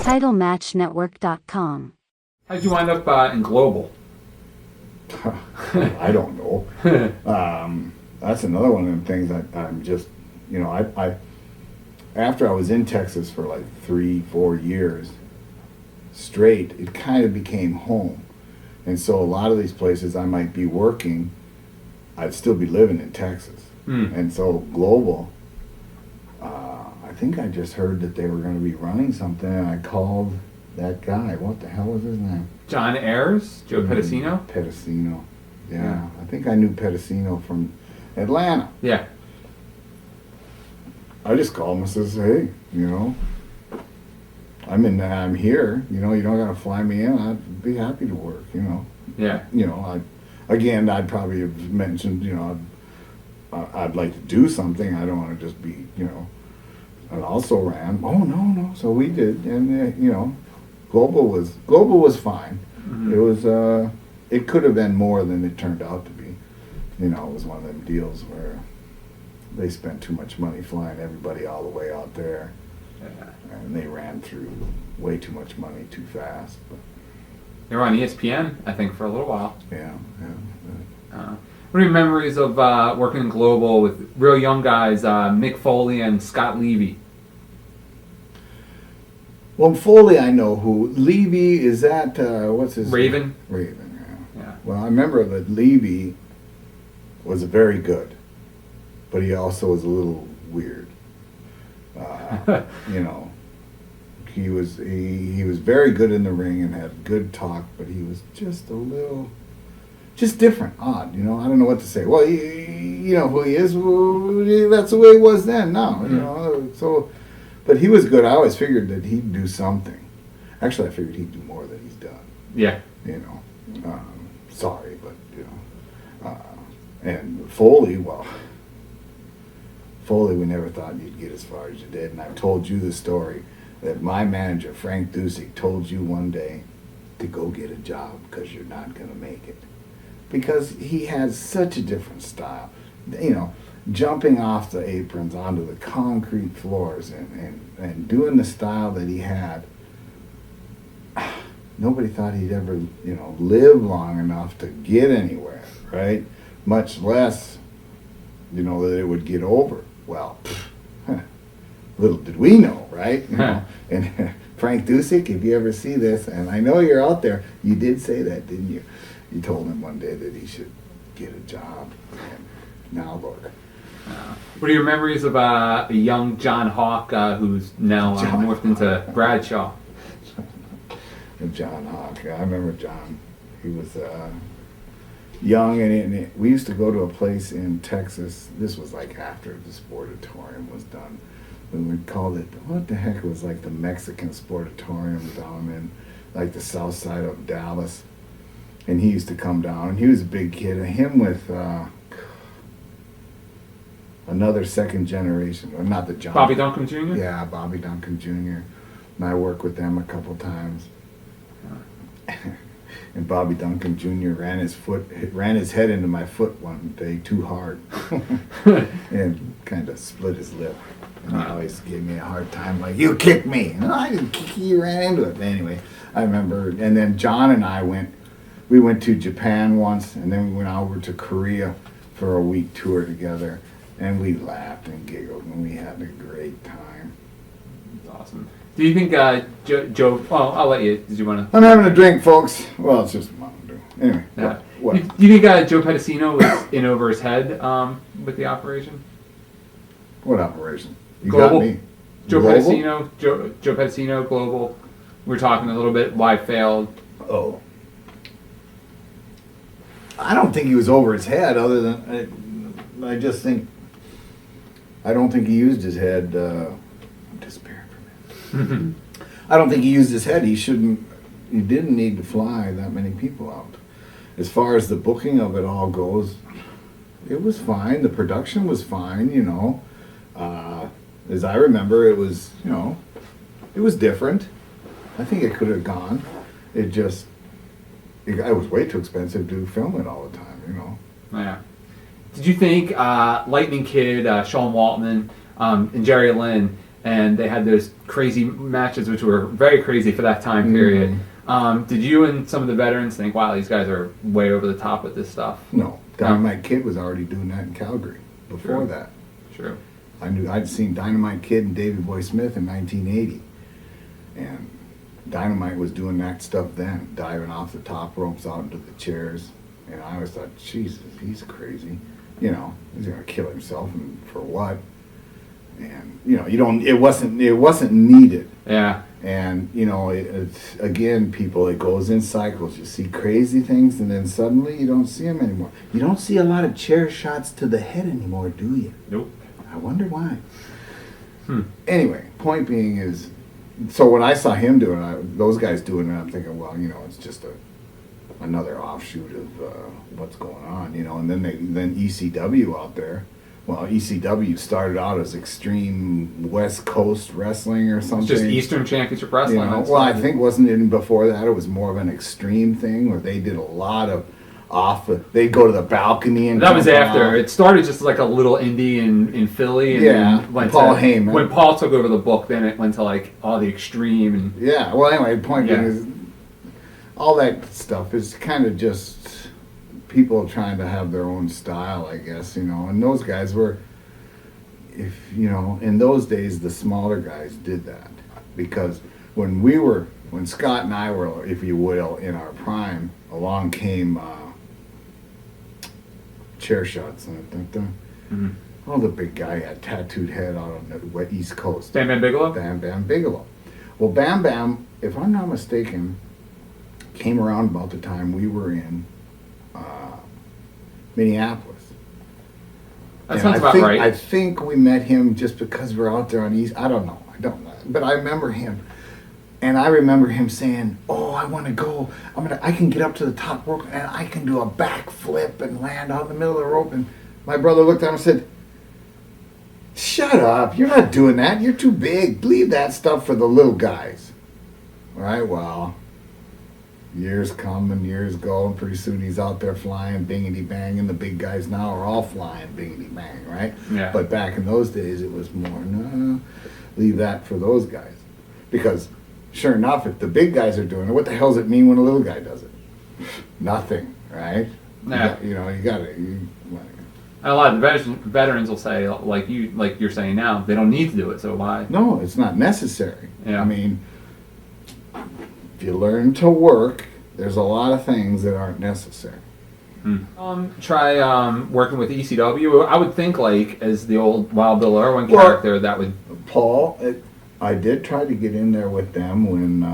TitleMatchNetwork.com. How'd you wind up in Global? I don't know. That's another one of them things that I'm just, I after I was in Texas for like 3-4 years straight, it kind of became home. And so a lot of these places I might be working, I'd still be living in Texas. And so Global, I think I just heard that they were going to be running something, and I called that guy. What the hell was his name? John Ayers? Joe Pedicino? Pedicino. Yeah, I think I knew Pedicino from Atlanta. Yeah. I just called him and says, hey, I'm here. You don't got to fly me in. I'd be happy to work. Yeah. I'd probably have mentioned, I'd like to do something. I don't want to just be, I also ran. Oh no. So we did, and Global was fine. Mm-hmm. It was it could have been more than it turned out to be. It was one of them deals where they spent too much money flying everybody all the way out there, and they ran through way too much money too fast. But they were on ESPN, I think, for a little while. Yeah. What are your memories of working in Global with real young guys, Mick Foley and Scott Levy? Well, Foley, I know who. Levy, is that, what's his Raven? name? Raven, Yeah. Well, I remember that Levy was very good, but he also was a little weird. He was very good in the ring and had good talk, but he was just a little, just different, odd. I don't know what to say. Well, you know who he is. Well, that's the way it was then. Now, so. But he was good. I always figured that he'd do something. Actually, I figured he'd do more than he's done. Yeah. Sorry, but and Foley, we never thought you'd get as far as you did. And I've told you the story that my manager, Frank Dusick, told you one day to go get a job because you're not going to make it. Because he has such a different style. Jumping off the aprons onto the concrete floors and doing the style that he had. Nobody thought he'd ever, live long enough to get anywhere, right? Much less, that it would get over. Well, little did we know, right? And Frank Dusick, if you ever see this, and I know you're out there, you did say that, didn't you? You told him one day that he should get a job. And now look. What are your memories of a young John Hawk who's now morphed into Bradshaw? John Hawk. I remember John. He was young, and we used to go to a place in Texas. This was like after the Sportatorium was done. And we called it, what the heck, it was like the Mexican Sportatorium down in like the south side of Dallas. And he used to come down, and he was a big kid. And him with another second generation, or not the John. Bobby Duncan Jr.? Yeah, Bobby Duncan Jr. And I worked with them a couple times. And Bobby Duncan Jr. ran his head into my foot one day too hard, and kind of split his lip. And he always gave me a hard time, like, you kicked me. No, I didn't kick you, you ran into it. Anyway, I remember, and then John and I went to Japan once, and then we went over to Korea for a week tour together. And we laughed and giggled, and we had a great time. That's awesome. Do you think Joe? Oh, I'll let you. Did you want to? I'm having a drink, folks. Well, it's just Mountain Dew. Anyway, yeah. What? Do you think Joe Pedicino was in over his head with the operation? What operation? You Global. got me. Joe Global? Pedicino. Joe Pedicino. Global. We were talking a little bit why it failed. Oh. I don't think he was over his head. Other than I just think. I don't think he used his head. I'm disappearing for a minute. I don't think he used his head. He didn't need to fly that many people out. As far as the booking of it all goes, it was fine. The production was fine, As I remember, it was, it was different. I think it could have gone. It was way too expensive to film it all the time, Yeah. Did you think Lightning Kid, Sean Waltman, and Jerry Lynn and they had those crazy matches, which were very crazy for that time period. Did you and some of the veterans think, wow, these guys are way over the top with this stuff? No. Dynamite Kid was already doing that in Calgary before that. True. I'd seen Dynamite Kid and Davey Boy Smith in 1980. And Dynamite was doing that stuff then, diving off the top ropes out into the chairs. And I always thought, Jesus, he's crazy. You know, he's gonna kill himself, and for what? And you know, it wasn't needed. Yeah. And you know, it's again, people, it goes in cycles. You see crazy things, and then suddenly you don't see them anymore. You don't see a lot of chair shots to the head anymore, do you? Nope. I wonder why. Anyway, point being is, so when I saw him doing it, those guys doing it, I'm thinking, well, you know, it's just another offshoot of what's going on, you know. And then ECW out there. Well, ECW started out as Extreme West Coast Wrestling or something. It's just Eastern Championship Wrestling. You know? Well, I think wasn't it before that? It was more of an extreme thing where they did a lot of they'd go to the balcony and that was after. off. It started just like a little indie in Philly. And then went Paul to, Heyman. When Paul took over the book, then it went to like all the extreme. And Yeah, well, anyway, the point being is all that stuff is kind of just people trying to have their own style, I guess, you know. And those guys were, if you know, in those days, the smaller guys did that because when Scott and I were, if you will, in our prime, along came chair shots. Oh, the big guy had tattooed head out on the East Coast. Bam Bam Bigelow? Bam Bam Bigelow. Well, Bam Bam, if I'm not mistaken, came around about the time we were in Minneapolis. That sounds about right. I think we met him just because we're out there on East. I don't know. But I remember him. And I remember him saying, "Oh, I want to go. I can get up to the top rope and I can do a backflip and land out in the middle of the rope." And my brother looked at him and said, "Shut up. You're not doing that. You're too big. Leave that stuff for the little guys." All right, well, years come and years go, and pretty soon he's out there flying bingity bang, and the big guys now are all flying bingity bang, right? Yeah. But back in those days, it was more, no, leave that for those guys. Because sure enough, if the big guys are doing it, what the hell does it mean when a little guy does it? Nothing, right? Yeah. You got to. And a lot of the veterans will say, like you're saying now, they don't need to do it, so why? No, it's not necessary. Yeah. I mean, if you learn to work, there's a lot of things that aren't necessary. Try working with ECW. I would think, like, as the old Wild Bill Irwin character, that would... Paul, I did try to get in there with them when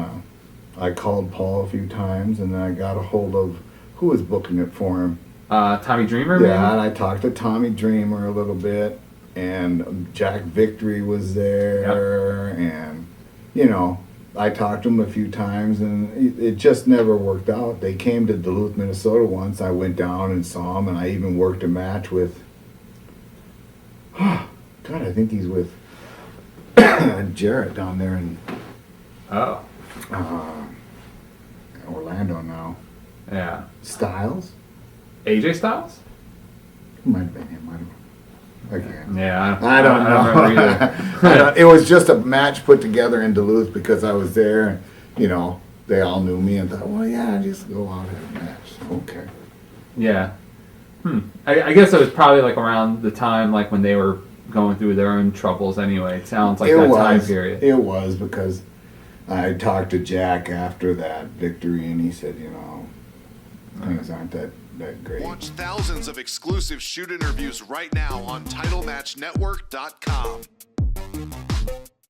I called Paul a few times, and then I got a hold of who was booking it for him. Tommy Dreamer, maybe? Yeah, and I talked to Tommy Dreamer a little bit, and Jack Victory was there, and, you know, I talked to him a few times, and it just never worked out. They came to Duluth, Minnesota once. I went down and saw him, and I even worked a match with, God, I think he's with Jarrett down there in Orlando now. Yeah. Styles? AJ Styles? Might have been him. I don't know. Again. Yeah, I don't know. Either. It was just a match put together in Duluth because I was there. And, you know, they all knew me and thought, well, yeah, just go out and have a match. Okay. Yeah. I guess it was probably like around the time like when they were going through their own troubles anyway. It sounds like that time period. It was because I talked to Jack after that victory and he said, you know, things aren't that great. Watch thousands of exclusive shoot interviews right now on TitleMatchNetwork.com.